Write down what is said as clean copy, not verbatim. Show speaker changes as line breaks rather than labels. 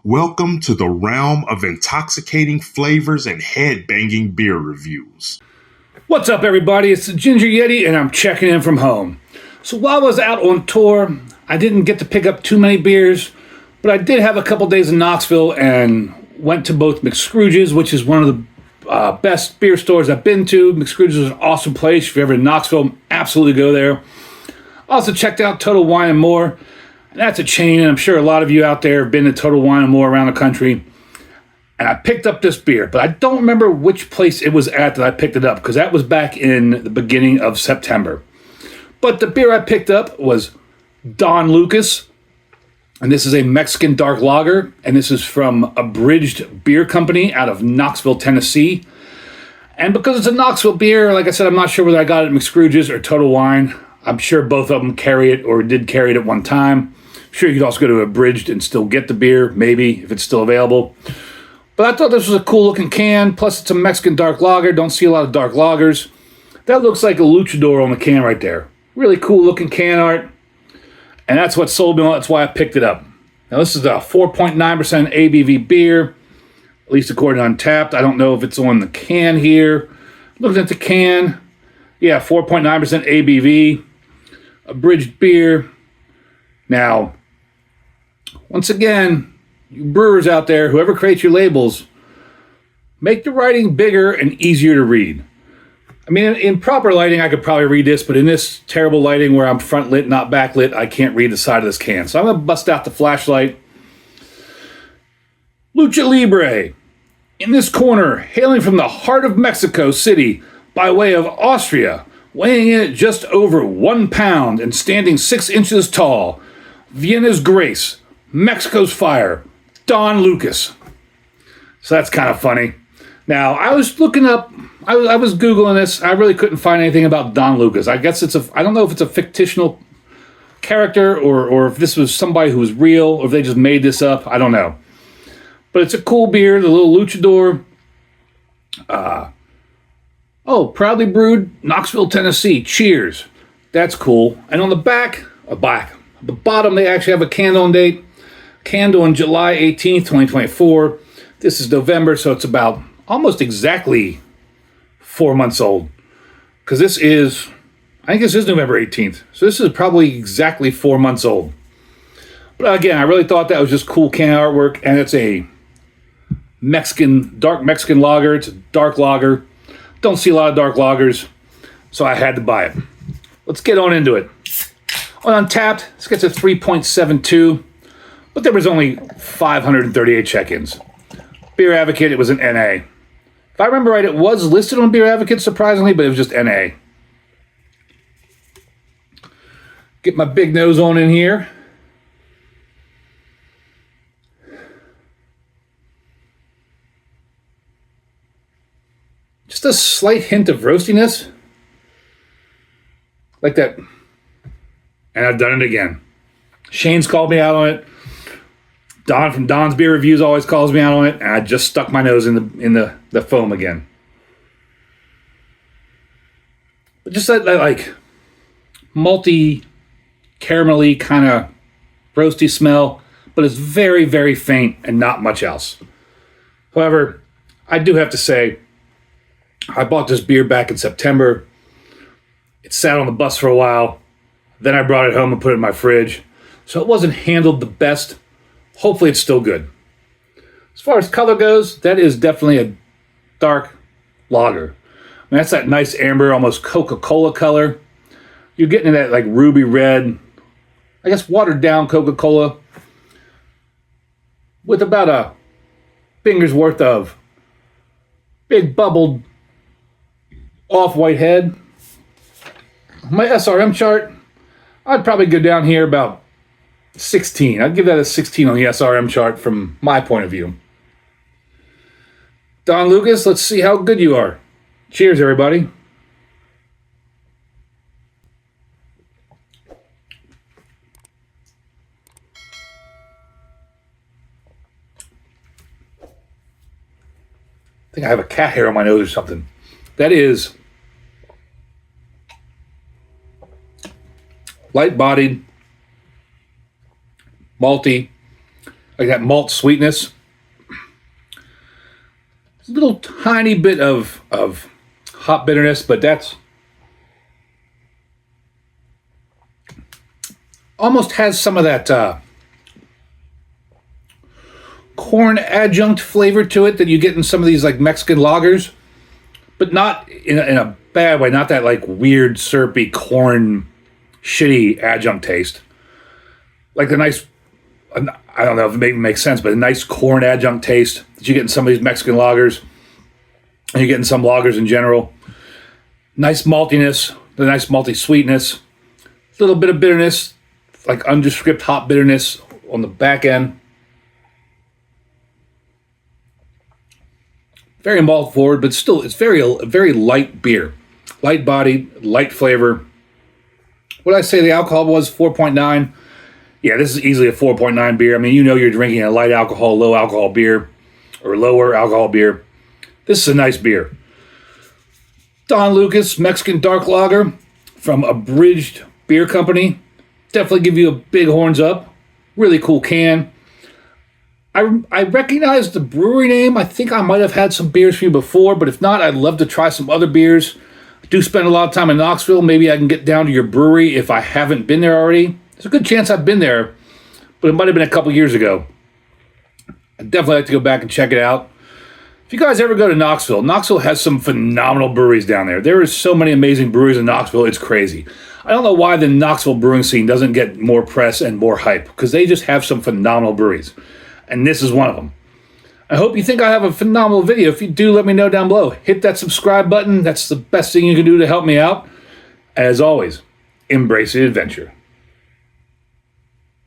Welcome to the realm of intoxicating flavors and head-banging beer reviews.
What's up, everybody? It's the Ginger Yeti, and I'm checking in from home. So while I was out on tour, I didn't get to pick up too many beers, but I did have a couple days in Knoxville and went to both McScrooge's, which is one of the best beer stores I've been to. McScrooge's is an awesome place. If you're ever in Knoxville, absolutely go there. Also checked out Total Wine & More. And that's a chain, and I'm sure a lot of you out there have been to Total Wine & More around the country. And I picked up this beer, but I don't remember which place it was at that I picked it up, because that was back in the beginning of September. But the beer I picked up was Don Lucas, and this is a Mexican dark lager, and this is from Abridged Beer Company out of Knoxville, Tennessee. And because it's a Knoxville beer, like I said, I'm not sure whether I got it at McScrooge's or Total Wine. I'm sure both of them carry it or did carry it at one time. Sure, you could also go to Abridged and still get the beer, maybe, if it's still available. But I thought this was a cool-looking can, plus it's a Mexican dark lager. Don't see a lot of dark lagers. That looks like a luchador on the can right there. Really cool-looking can art. And that's what sold me on it. That's why I picked it up. Now, this is a 4.9% ABV beer, at least according to Untapped. I don't know if it's on the can here. Looking at the can, yeah, 4.9% ABV. Abridged beer. Now, once again, you brewers out there, whoever creates your labels, make the writing bigger and easier to read. I mean, in proper lighting, I could probably read this, but in this terrible lighting where I'm front lit, not back lit, I can't read the side of this can. So I'm going to bust out the flashlight. Lucha Libre. In this corner, hailing from the heart of Mexico City by way of Austria, weighing in at just over 1 pound and standing 6 inches tall, Vienna's Grace, Mexico's Fire, Don Lucas. So that's kind of funny. Now, I was looking up, I was Googling this. I really couldn't find anything about Don Lucas. I guess I don't know if it's a fictional character or if this was somebody who was real or if they just made this up. I don't know. But it's a cool beer, the little luchador. Proudly brewed, Knoxville, Tennessee. Cheers. That's cool. And on the back, the bottom, they actually have a canned-on date. Canned on July 18th, 2024. This is November, so it's about almost exactly 4 months old. Because I think this is November 18th. So this is probably exactly 4 months old. But again, I really thought that was just cool can artwork. And it's a dark Mexican lager. It's a dark lager. Don't see a lot of dark lagers, so I had to buy it. Let's get on into it. On Untapped, this gets a 3.72, but there was only 538 check-ins. Beer Advocate, it was an NA. If I remember right, it was listed on Beer Advocate, surprisingly, but it was just NA. Get my big nose on in here. Just a slight hint of roastiness. Like that. And I've done it again. Shane's called me out on it. Don from Don's Beer Reviews always calls me out on it. And I just stuck my nose in the foam again. But just that like malty, caramelly kind of roasty smell. But it's very, very faint and not much else. However, I do have to say, I bought this beer back in September. It sat on the bus for a while. Then I brought it home and put it in my fridge. So it wasn't handled the best. Hopefully it's still good. As far as color goes, that is definitely a dark lager. I mean, that's that nice amber, almost Coca-Cola color. You're getting that like ruby red, I guess watered down Coca-Cola with about a finger's worth of big bubbled off-white head. My SRM chart, I'd probably go down here about 16. I'd give that a 16 on the SRM chart from my point of view. Don Lucas, let's see how good you are. Cheers, everybody. I think I have a cat hair on my nose or something. That is light-bodied, malty, like that malt sweetness. A little tiny bit of hop bitterness, but that's almost has some of that corn adjunct flavor to it that you get in some of these like Mexican lagers, but not in a bad way. Not that like weird syrupy corn shitty adjunct taste. Like the nice, I don't know if it maybe makes sense, but a nice corn adjunct taste that you get in some of these Mexican lagers, and you get in some lagers in general. Nice maltiness, the nice malty sweetness, a little bit of bitterness, like undescript hop bitterness on the back end. Very malt forward, but still, it's a very light beer. Light bodied, light flavor. What did I say the alcohol was? 4.9. Yeah, this is easily a 4.9 beer. I mean, you know you're drinking a light alcohol, low alcohol beer, or lower alcohol beer. This is a nice beer. Don Lucas Mexican Dark Lager from Abridged Beer Company. Definitely give you a big horns up. Really cool can. I recognize the brewery name. I think I might have had some beers from you before, but if not, I'd love to try some other beers. I do spend a lot of time in Knoxville. Maybe I can get down to your brewery if I haven't been there already. There's a good chance I've been there, but it might have been a couple years ago. I'd definitely like to go back and check it out. If you guys ever go to Knoxville, Knoxville has some phenomenal breweries down there. There are so many amazing breweries in Knoxville, it's crazy. I don't know why the Knoxville brewing scene doesn't get more press and more hype, because they just have some phenomenal breweries. And this is one of them. I hope you think I have a phenomenal video. If you do, let me know down below. Hit that subscribe button. That's the best thing you can do to help me out. As always, embrace the adventure.